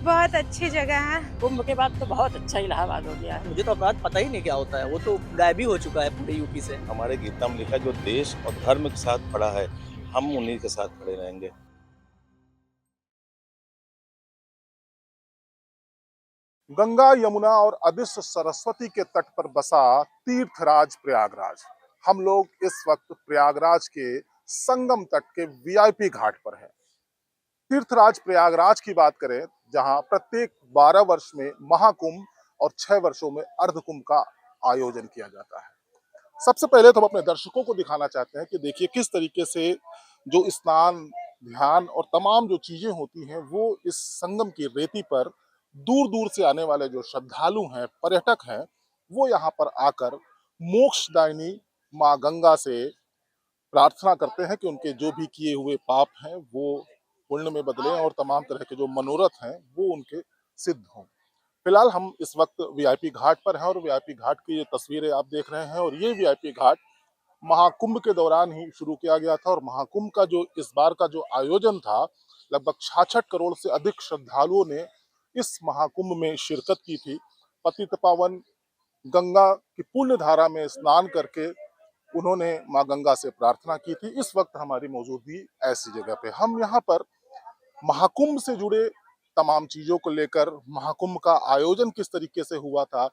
बहुत अच्छी जगह है। कुंभ के बाद तो बहुत अच्छा इलाहाबाद हो गया है। मुझे तो अपराध पता ही नहीं क्या होता है, वो तो गायब ही हो चुका है पूरे यूपी से। हमारे गीता में लिखा है, जो देश और धर्म के साथ खड़ा है, हम उन्हीं के साथ खड़े रहेंगे। गंगा, यमुना और अदृश्य सरस्वती के तट पर बसा तीर्थराज प्रयागराज। हम लोग इस वक्त प्रयागराज के संगम तट के वीआईपी घाट पर हैं। तीर्थराज प्रयागराज की बात करें, जहां प्रत्येक 12 वर्ष में महाकुंभ और 6 वर्षों में अर्धकुंभ का आयोजन किया जाता है। सबसे पहले तो हम अपने दर्शकों को दिखाना चाहते हैं कि देखिए किस तरीके से जो स्नान, ध्यान और तमाम जो चीजें होती हैं वो इस संगम की रेती पर दूर दूर से आने वाले जो श्रद्धालु हैं, पर्यटक हैं, वो यहाँ पर आकर मोक्षदायिनी माँ गंगा से प्रार्थना करते हैं कि उनके जो भी किए हुए पाप हैं वो पुण्य में बदलें और तमाम तरह के जो मनोरथ हैं वो उनके सिद्ध हों। फिलहाल हम इस वक्त वीआईपी घाट पर हैं और वीआईपी घाट की ये तस्वीरें आप देख रहे हैं और ये वीआईपी घाट महाकुंभ के दौरान ही शुरू किया गया था और महाकुंभ का जो इस बार का जो आयोजन था, लगभग 66 करोड़ से अधिक श्रद्धालुओं ने इस महाकुंभ में शिरकत की थी। पतित पावन गंगा की पुण्य धारा में स्नान करके उन्होंने माँ गंगा से प्रार्थना की थी। इस वक्त हमारी मौजूदगी ऐसी जगह पे, हम यहाँ पर महाकुंभ से जुड़े तमाम चीजों को लेकर, महाकुंभ का आयोजन किस तरीके से हुआ था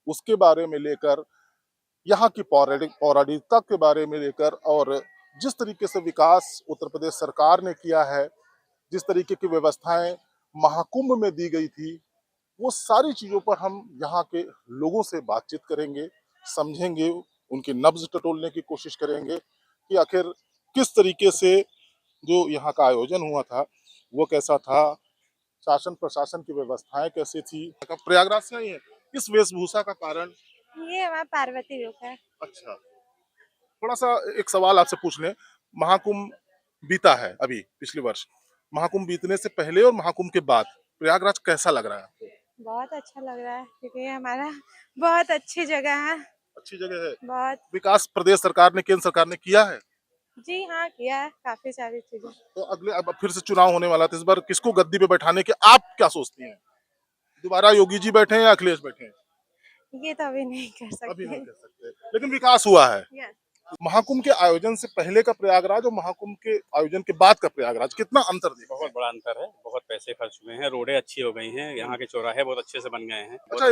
उसके बारे में लेकर, यहाँ की पौराणिकता के बारे में लेकर और जिस तरीके से विकास उत्तर प्रदेश सरकार ने किया है, जिस तरीके की व्यवस्थाएं महाकुंभ में दी गई थी, वो सारी चीजों पर हम यहाँ के लोगों से बातचीत करेंगे, समझेंगे, उनकी नब्ज टटोलने की कोशिश करेंगे कि आखिर किस तरीके से जो यहाँ का आयोजन हुआ था वो कैसा था, शासन प्रशासन की व्यवस्थाएं कैसी थी। प्रयागराज से आई है, इस वेशभूषा का कारण? ये हमारा पार्वती लोग है। अच्छा, थोड़ा सा एक सवाल आपसे पूछ लें। महाकुंभ बीता है अभी पिछले वर्ष, महाकुंभ बीतने से पहले और महाकुंभ के बाद प्रयागराज कैसा लग रहा है आपको? बहुत अच्छा लग रहा है क्योंकि ये हमारा बहुत अच्छी जगह है। अच्छी जगह है। बहुत। विकास प्रदेश सरकार ने, केंद्र सरकार ने किया है। जी हाँ, किया है काफी सारी चीजें। तो अगले अब फिर से चुनाव होने वाला था, इस बार किसको गद्दी पे बैठाने के आप क्या सोचती हैं? दोबारा योगी जी बैठे हैं या अखिलेश बैठे हैं? ये तो अभी नहीं कर अभी नहीं सकते। कह सकते, लेकिन विकास हुआ है। यस। महाकुंभ के आयोजन से पहले का प्रयागराज और महाकुंभ के आयोजन के बाद का प्रयागराज, कितना अंतर दिखा? बहुत बड़ा अंतर है। बहुत पैसे खर्च हुए हैं, रोडें अच्छी हो गई हैं, यहाँ के चौराहे बहुत अच्छे से बन गए हैं। अच्छा,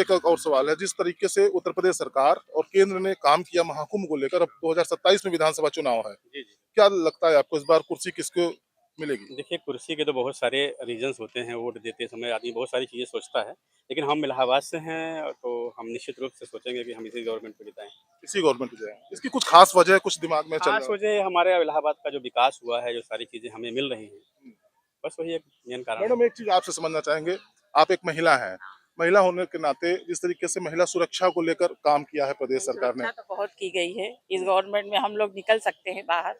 एक और सवाल है। जिस तरीके से उत्तर प्रदेश सरकार और केंद्र ने काम किया महाकुंभ को लेकर, अब 2027 में विधानसभा चुनाव है, जी जी। क्या लगता है आपको इस बार कुर्सी किसको मिलेगी? देखिए, कुर्सी के तो बहुत सारे रीजंस होते हैं। वोट देते समय आदमी बहुत सारी चीज़ें सोचता है, लेकिन हम इलाहाबाद से हैं तो हम निश्चित रूप से सोचेंगे कि हम इसी गवर्नमेंट को जिताएं। इसी गवर्नमेंट को जाए। इसकी कुछ खास वजह कुछ दिमाग में चल खास रहा है? वजह हमारे इलाहाबाद का जो विकास हुआ है, जो सारी चीज़ें हमें मिल रही हैं, बस वही एक मेन कारण है। मैडम, एक चीज आपसे समझना चाहेंगे, आप एक महिला हैं, महिला होने के नाते जिस तरीके से महिला सुरक्षा को लेकर काम किया है प्रदेश सरकार ने। सुरक्षा तो बहुत की गई है इस गवर्नमेंट में। हम लोग निकल सकते हैं बाहर,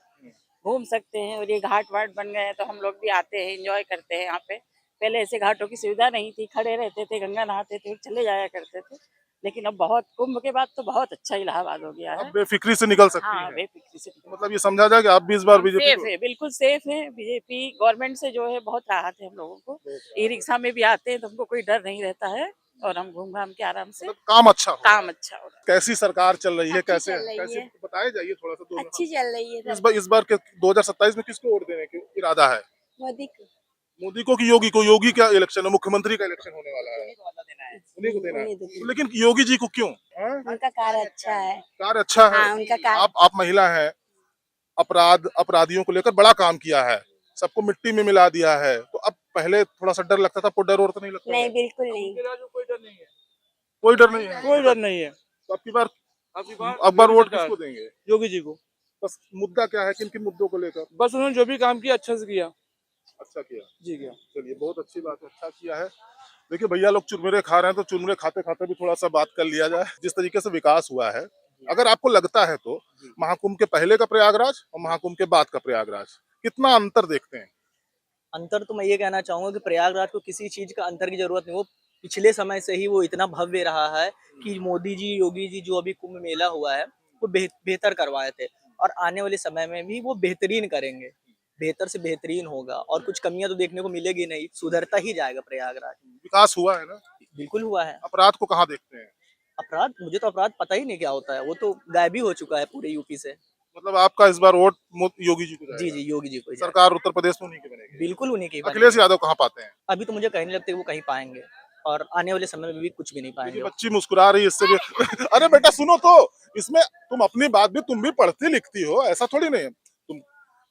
घूम सकते हैं, और ये घाट वाट बन गए हैं तो हम लोग भी आते हैं, एंजॉय करते हैं यहाँ पे। पहले ऐसे घाटों की सुविधा नहीं थी, खड़े रहते थे, गंगा नहाते थे, चले जाया करते थे। लेकिन अब बहुत, कुंभ के बाद तो बहुत अच्छा इलाहाबाद हो गया है। अब बेफिक्री से निकल सकती हाँ, हैं। बेफिक्री से। मतलब ये समझा जाए कि आप भी इस बार बीजेपी सेफ को? है, बिल्कुल सेफ है। बीजेपी गवर्नमेंट से जो है बहुत राहत है हम लोगों को। ई रिक्शा में भी आते हैं तो हमको कोई डर नहीं रहता है और हम घूम घाम के आराम से, मतलब काम अच्छा हो। काम अच्छा हो रहा है। कैसी सरकार चल रही है, अच्छी कैसे चल रही कैसे है। बताए जाइए थोड़ा सा। दोनों अच्छी चल रही है। इस बार के 2027 में किसको वोट देने का इरादा है? मोदी को। मोदी को कि योगी को? योगी क्या इलेक्शन है, मुख्यमंत्री का इलेक्शन होने वाला है, उन्हीं को देना है। तो लेकिन योगी जी को क्यों? उनका कार्य अच्छा है। कार्य अच्छा है। हाँ, उनका कार्य। आप महिला हैं, अपराधियों को लेकर बड़ा काम किया है, सबको मिट्टी में मिला दिया है, तो अब पहले थोड़ा सा डर लगता था, आपको डर और तो नहीं लगता? नहीं, बिल्कुल नहीं। कोई डर नहीं है। कोई डर नहीं है। कोई डर नहीं है। तो अब बार वोट किसको देंगे? योगी जी को। बस मुद्दा क्या है, किन किन मुद्दों को लेकर? बस उन्होंने जो भी काम किया अच्छा से किया। अच्छा किया जी किया। चलिए, बहुत अच्छी बात है, अच्छा किया है। देखिए भैया लोग चुरमुरे खा रहे हैं, तो चुरमुरे खाते खाते भी थोड़ा सा बात कर लिया जाए। जिस तरीके से विकास हुआ है, अगर आपको लगता है तो महाकुंभ के पहले का प्रयागराज और महाकुंभ के बाद का प्रयागराज, कितना अंतर देखते हैं? अंतर तो मैं ये कहना चाहूंगा कि प्रयागराज को किसी चीज का अंतर की जरूरत नहीं। वो पिछले समय से ही वो इतना भव्य रहा है कि मोदी जी, योगी जी जो अभी कुंभ मेला हुआ है वो बेहतर करवाए थे, और आने वाले समय में भी वो बेहतरीन करेंगे। बेहतर से बेहतरीन होगा और कुछ कमियां तो देखने को मिलेगी नहीं, सुधरता ही जाएगा प्रयागराज। विकास हुआ है ना? बिल्कुल हुआ है। अपराध को कहाँ देखते हैं? अपराध, मुझे तो अपराध पता ही नहीं क्या होता है, वो तो गायब ही हो चुका है पूरे यूपी से। मतलब आपका इस बार वोट योगी जी को जी जाएगा? जी, योगी जी को ही जाएगा। सरकार उत्तर प्रदेश में उन्हीं की बनेगी? बिल्कुल उन्हीं की बनेगी। अखिलेश यादव कहाँ पाते हैं? अभी तो मुझे कहीं नहीं लगता कि वो कहीं पाएंगे और आने वाले समय में भी कुछ भी नहीं देखिए पाएंगे। बच्ची मुस्कुरा रही है इससे भी अरे बेटा सुनो तो, इसमें तुम अपनी बात भी तुम भी पढ़ती लिखती हो, ऐसा थोड़ी नहीं है। तुम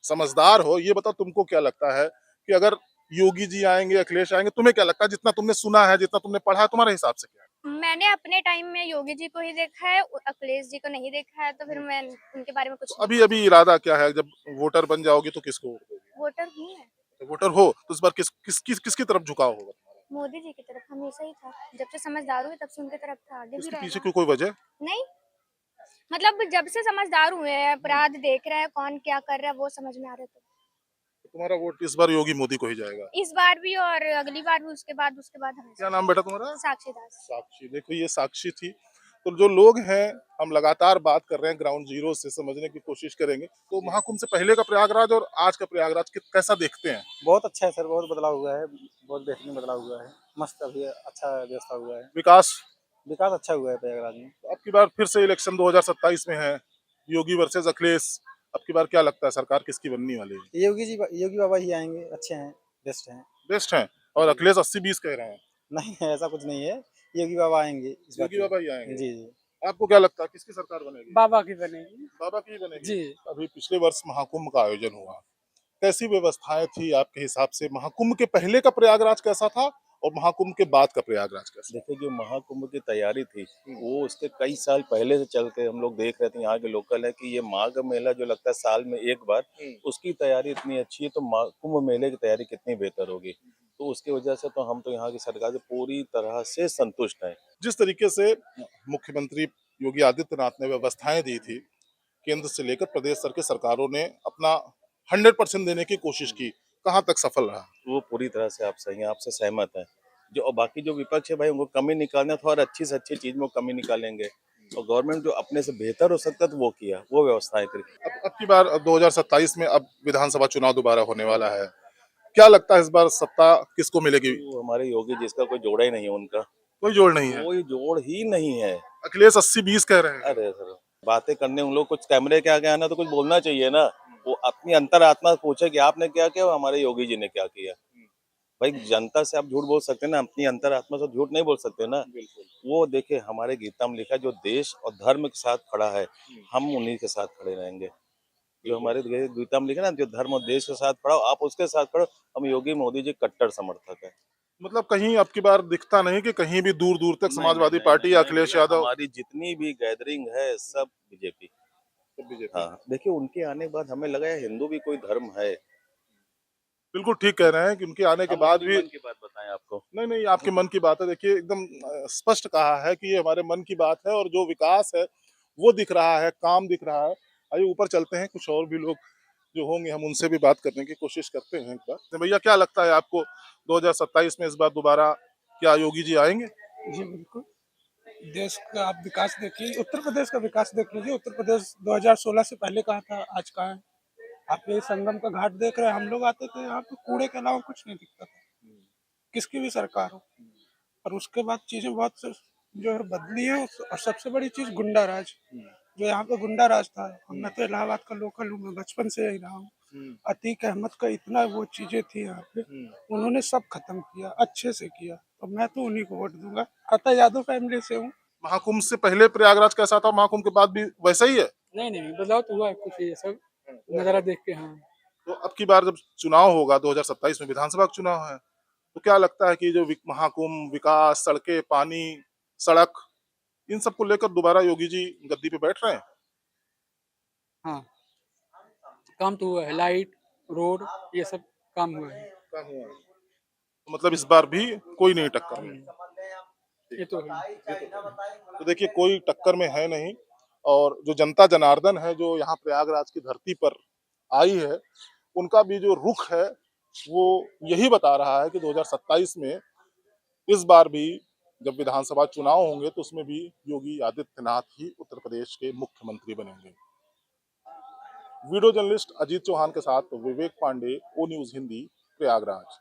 समझदार हो, ये बताओ तुमको क्या लगता है कि अगर योगी जी आएंगे, अखिलेश आएंगे, तुम्हें क्या लगता है? जितना तुमने सुना है, जितना तुमने पढ़ा है, तुम्हारे हिसाब से क्या है? मैंने अपने टाइम में योगी जी को ही देखा है, अखिलेश जी को नहीं देखा है, तो फिर मैं उनके बारे में कुछ तो अभी अभी इरादा क्या है? जब वोटर बन जाओगी तो किसको वोट दोगी? वोटर हूँ मैं, तो वोटर हो तो इस बार किसकी तरफ झुकाव होगा तुम्हारा? मोदी जी की तरफ हमेशा ही था। जब से समझदार हुए तब से उनकी तरफ था, आगे भी इसके पीछे रहेगा। की कोई वजह? नहीं, मतलब जब से समझदार हुए हैं, अपराध देख रहे हैं, कौन क्या कर रहा है वो समझ में आ रहा है। तो तुम्हारा वोट इस बार योगी मोदी को ही जाएगा? इस बार भी और अगली बार भी, उसके बाद हमेशा। क्या नाम बेटा तुम्हारा? साक्षी दास। साक्षी। देखो ये साक्षी थी। तो जो लोग हैं, हम लगातार बात कर रहे हैं ग्राउंड जीरो से, समझने की कोशिश करेंगे। तो महाकुंभ से पहले का प्रयागराज और आज का प्रयागराज कैसा देखते हैं? बहुत अच्छा है सर, बहुत बदलाव हुआ है, बहुत बेहतरीन बदलाव हुआ है, मस्त अभी अच्छा व्यवस्था हुआ है, विकास विकास अच्छा हुआ है प्रयागराज में। अब की बार फिर से इलेक्शन 2027 में है, योगी वर्सेस अखिलेश। अब की बार क्या लगता है सरकार किसकी बनने वाली है? योगी बाबा ही आएंगे, अच्छे हैं, बेस्ट हैं। बेस्ट है। और अखिलेश 80-20 कह रहे हैं। नहीं ऐसा कुछ नहीं है, योगी बाबा आएंगे इस बार। योगी बाबा ही आएंगे। जी जी। आपको क्या लगता है किसकी सरकार बनेगी? बाबा की बनेगी। बाबा की ही बनेगी। जी। अभी पिछले वर्ष महाकुंभ का आयोजन हुआ, कैसी व्यवस्थाएं थी आपके हिसाब से? महाकुंभ के पहले का प्रयागराज कैसा था और महाकुंभ के बाद का प्रयागराज कैसा? देखिए जो महाकुंभ की तैयारी थी वो उसके कई साल पहले से चल के हम लोग देख रहे थे। यहाँ के लोकल है कि ये माघ मेला जो लगता है साल में एक बार, उसकी तैयारी इतनी अच्छी है तो कुंभ मेले की तैयारी कितनी बेहतर होगी। तो उसकी वजह से तो हम तो यहाँ की सरकार से पूरी तरह से संतुष्ट हैं। जिस तरीके से मुख्यमंत्री योगी आदित्यनाथ ने व्यवस्थाएं दी थी, केंद्र से लेकर प्रदेश तक की सरकारों ने अपना 100% देने की कोशिश की, कहाँ तक सफल रहा? वो पूरी तरह से आप सही हैं, आपसे सहमत हैं। जो और बाकी जो विपक्ष है भाई उनको कमी निकालना था और अच्छी से अच्छी चीज में कमी निकालेंगे और गवर्नमेंट जो अपने से बेहतर हो सकता है वो किया, वो व्यवस्थाएं करी। अब की बार 2027 में अब विधानसभा चुनाव दोबारा होने वाला है, क्या लगता है इस बार सत्ता किसको मिलेगी? वो हमारे योगी जिसका कोई जोड़ा ही नहीं है उनका, कोई जोड़ नहीं है। कोई जोड़ ही नहीं है। अखिलेश 80-20 कह रहे हैं। अरे सर बातें करने उन लोग कुछ कैमरे के आगे आना तो कुछ बोलना चाहिए ना। वो अपनी अंतरात्मा पूछे कि आपने क्या किया और हमारे योगी जी ने क्या किया। भाई जनता से आप झूठ बोल सकते हैं ना, अपनी अंतरात्मा से झूठ नहीं बोल सकते ना। वो देखिए हमारे गीता में लिखा है जो देश और धर्म के साथ खड़ा है हम उन्हीं के साथ खड़े रहेंगे। जो हमारे गीता में लिखा ना जो धर्म और देश के साथ खड़ा हो आप उसके साथ खड़ो। हम योगी मोदी जी कट्टर समर्थक है। मतलब कहीं अब की बार दिखता नहीं कि कहीं भी दूर दूर तक समाजवादी पार्टी या अखिलेश यादव? हमारी जितनी भी गैदरिंग है सब बीजेपी। हाँ देखिए उनके आने के बाद हमें लगा है हिंदू भी कोई धर्म है। बिल्कुल ठीक कह रहे हैं कि उनके आने के बाद भी। मन की बात बताएं आपको। नहीं नहीं, आपके मन की बात है। देखिए एकदम स्पष्ट कहा है कि ये हमारे मन की बात है और जो विकास है वो दिख रहा है, काम दिख रहा है। आइए ऊपर चलते हैं, कुछ और भी लोग जो होंगे हम उनसे भी बात करने की कोशिश करते हैं एक बार। तो भैया क्या लगता है आपको 2027 में इस बार दोबारा क्या योगी जी आएंगे? जी बिल्कुल। देश का आप विकास देखिए, उत्तर प्रदेश का विकास देख लीजिए। उत्तर प्रदेश 2016 से पहले कहाँ था, आज कहाँ है। आप ये संगम का घाट देख रहे हैं, हम लोग आते थे यहाँ पे कूड़े के अलावा कुछ नहीं दिखता था, किसकी भी सरकार हो। और उसके बाद चीजें बहुत जो है बदली है। और सबसे बड़ी चीज गुंडा राज, जो यहाँ पे गुंडा राज था। और मैं तो इलाहाबाद का लोकल हूँ, मैं बचपन से यही रहा हूँ। अतीक अहमद का इतना वो चीजें थी यहाँ पे, उन्होंने सब खत्म किया, अच्छे से किया। तो मैं तो उन्हीं को वोट दूंगा। आता यादव फैमिली से हूँ। महाकुंभ से पहले प्रयागराज कैसा था, महाकुंभ के बाद भी वैसा ही है? नहीं बदलाव तो हुआ है कुछ, ये सब नजारा देख के। हाँ तो अब की बार जब चुनाव होगा 2027 में विधानसभा का चुनाव है, तो क्या लगता है कि जो महाकुंभ, विकास, सड़कें, पानी, सड़क, इन सब को लेकर दोबारा योगी जी गद्दी पे बैठ रहे हैं? हाँ काम तो हुआ है, लाइट रोड ये सब काम हुआ है। मतलब इस बार भी कोई नहीं टक्कर में? ये तो है। तो देखिए कोई टक्कर में है नहीं। और जो जनता जनार्दन है जो यहाँ प्रयागराज की धरती पर आई है, उनका भी जो रुख है वो यही बता रहा है कि 2027 में इस बार भी जब विधानसभा चुनाव होंगे तो उसमें भी योगी आदित्यनाथ ही उत्तर प्रदेश के मुख्यमंत्री बनेंगे। वीडियो जर्नलिस्ट अजीत चौहान के साथ विवेक पांडे, ओ न्यूज हिंदी, प्रयागराज।